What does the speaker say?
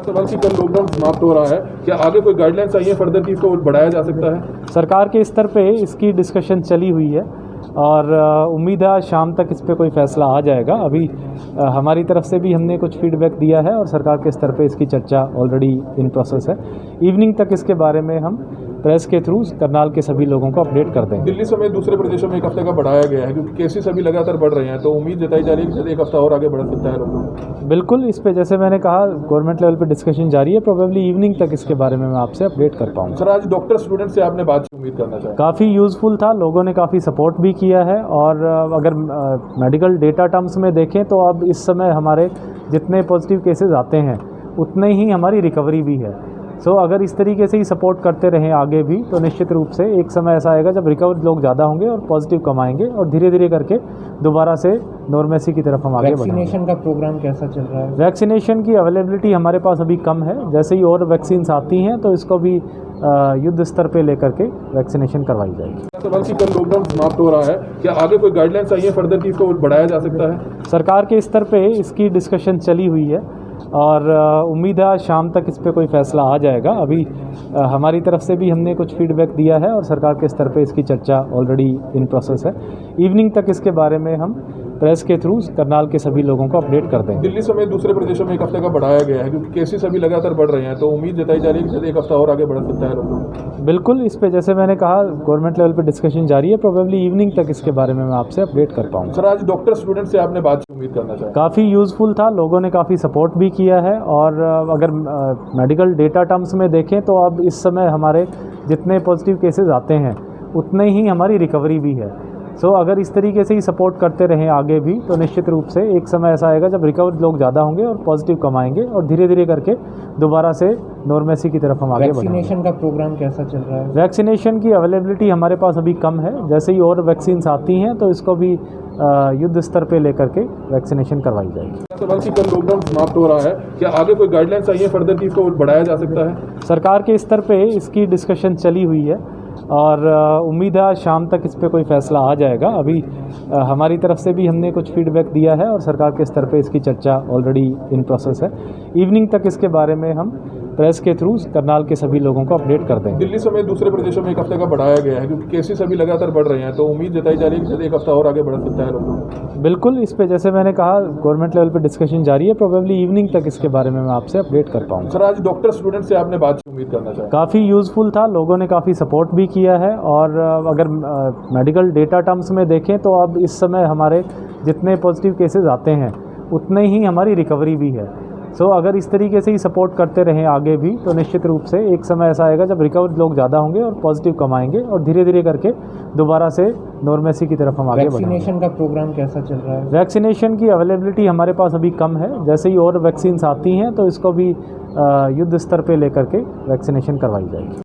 सवाल की कल लॉकडाउन समाप्त हो रहा है, क्या आगे कोई गाइडलाइंस आई है फर्दर की इसको बढ़ाया जा सकता है? सरकार के स्तर पे इसकी डिस्कशन चली हुई है और उम्मीद है आज शाम तक इस पे कोई फैसला आ जाएगा। अभी हमारी तरफ से भी हमने कुछ फीडबैक दिया है और सरकार के स्तर पे इसकी चर्चा ऑलरेडी इन प्रोसेस है। इवनिंग तक इसके बारे में हम प्रेस के थ्रू करनाल के सभी लोगों को अपडेट कर देंगे। दिल्ली समेत दूसरे प्रदेशों में एक हफ्ते का बढ़ाया गया है क्योंकि केसेस अभी लगातार बढ़ रहे हैं, तो उम्मीद जताई जा रही है कि शायद एक हफ्ता और आगे बढ़ सकता है लोग। बिल्कुल, इस पे जैसे मैंने कहा गवर्नमेंट लेवल पे डिस्कशन जारी है। प्रोबेबली इवनिंग तक इसके बारे में मैं आपसे अपडेट कर पाऊंगा। सर, आज डॉक्टर स्टूडेंट से आपने बात की, उम्मीद करना चाहिए काफ़ी यूज़फुल था, लोगों ने काफ़ी सपोर्ट भी किया है और अगर मेडिकल डेटा टर्म्स में देखें तो अब इस समय हमारे जितने पॉजिटिव केसेस आते हैं उतने ही हमारी रिकवरी भी है। सो अगर इस तरीके से ही सपोर्ट करते रहें आगे भी तो निश्चित रूप से एक समय ऐसा आएगा जब रिकवर लोग ज़्यादा होंगे और पॉजिटिव कम आएंगे और धीरे धीरे करके दोबारा से नॉर्मेसी की तरफ हम आगे बढ़ेंगे। वैक्सीनेशन का प्रोग्राम कैसा चल रहा है? वैक्सीनेशन की अवेलेबिलिटी हमारे पास अभी कम है, जैसे ही और वैक्सीन्स आती हैं तो इसको भी युद्ध स्तर पे लेकर के वैक्सीनेशन करवाई जाएगी। सवाल की कल लॉकडाउन समाप्त हो रहा है, क्या आगे कोई गाइडलाइंस आई है फर्दर की इसको बढ़ाया जा सकता है? सरकार के स्तर पे इसकी डिस्कशन चली हुई है और उम्मीद है आज शाम तक इस पे कोई फैसला आ जाएगा। अभी हमारी तरफ से भी हमने कुछ फीडबैक दिया है और सरकार के स्तर पे इसकी चर्चा ऑलरेडी इन प्रोसेस है। इवनिंग तक इसके बारे में हम प्रेस के थ्रू करनाल के सभी लोगों को अपडेट कर देंगे। दिल्ली समेत दूसरे प्रदेशों में एक हफ्ते का बढ़ाया गया है क्योंकि केसेस अभी लगातार बढ़ रहे हैं, तो उम्मीद जताई जा रही है कि शायद एक हफ्ता और आगे बढ़ सकता है लोग। बिल्कुल, इस पे जैसे मैंने कहा गवर्नमेंट लेवल पे डिस्कशन जारी है। प्रोबेबली इवनिंग तक इसके बारे में मैं आपसे अपडेट कर पाऊंगा। सर, आज डॉक्टर स्टूडेंट से आपने बात की, उम्मीद करना चाहिए काफ़ी यूज़फुल था, लोगों ने काफ़ी सपोर्ट भी किया है और अगर मेडिकल डेटा टर्म्स में देखें तो अब इस समय हमारे जितने पॉजिटिव केसेस आते हैं उतने ही हमारी रिकवरी भी है। सो अगर इस तरीके से ही सपोर्ट करते रहें आगे भी तो निश्चित रूप से एक समय ऐसा आएगा जब रिकवर लोग ज़्यादा होंगे और पॉजिटिव कम आएंगे और धीरे धीरे करके दोबारा से नॉर्मेसी की तरफ हम आगे बढ़ेंगे। वैक्सीनेशन का प्रोग्राम कैसा चल रहा है? वैक्सीनेशन की अवेलेबिलिटी हमारे पास अभी कम है, जैसे ही और वैक्सीन्स आती हैं तो इसको भी युद्ध स्तर पे लेकर के वैक्सीनेशन करवाई जाएगी। सवाल की कल लॉकडाउन समाप्त हो रहा है, क्या आगे कोई गाइडलाइंस आई है फर्दर की इसको बढ़ाया जा सकता है? सरकार के स्तर पे इसकी डिस्कशन चली हुई है और उम्मीद है आज शाम तक इस पे कोई फैसला आ जाएगा। अभी हमारी तरफ से भी हमने कुछ फीडबैक दिया है और सरकार के स्तर पे इसकी चर्चा ऑलरेडी इन प्रोसेस है। इवनिंग तक इसके बारे में हम प्रेस के थ्रू करनाल के सभी लोगों को अपडेट कर देंगे। दिल्ली समेत दूसरे प्रदेशों में एक हफ्ते का बढ़ाया गया है क्योंकि केसेस अभी लगातार बढ़ रहे हैं, तो उम्मीद जताई जा रही है कि शायद एक हफ्ता और आगे बढ़ सकता है लोग। बिल्कुल, इस पे जैसे मैंने कहा गवर्नमेंट लेवल पे डिस्कशन जारी है। प्रोबेबली इवनिंग तक इसके बारे में मैं आपसे अपडेट कर पाऊंगा। सर, आज डॉक्टर स्टूडेंट से आपने बात की, उम्मीद करना चाहिए काफ़ी यूज़फुल था, लोगों ने काफ़ी सपोर्ट भी किया है और अगर मेडिकल डेटा टर्म्स में देखें तो अब इस समय हमारे जितने पॉजिटिव केसेस आते हैं उतने ही हमारी रिकवरी भी है। सो अगर इस तरीके से ही सपोर्ट करते रहें आगे भी तो निश्चित रूप से एक समय ऐसा आएगा जब रिकवर लोग ज़्यादा होंगे और पॉजिटिव कम आएंगे और धीरे धीरे करके दोबारा से नॉर्मेसी की तरफ हम आगे बढ़ेंगे। वैक्सीनेशन का प्रोग्राम कैसा चल रहा है? वैक्सीनेशन की अवेलेबिलिटी हमारे पास अभी कम है, जैसे ही और वैक्सीन्स आती हैं तो इसको भी युद्ध स्तर पे लेकर के वैक्सीनेशन करवाई जाएगी।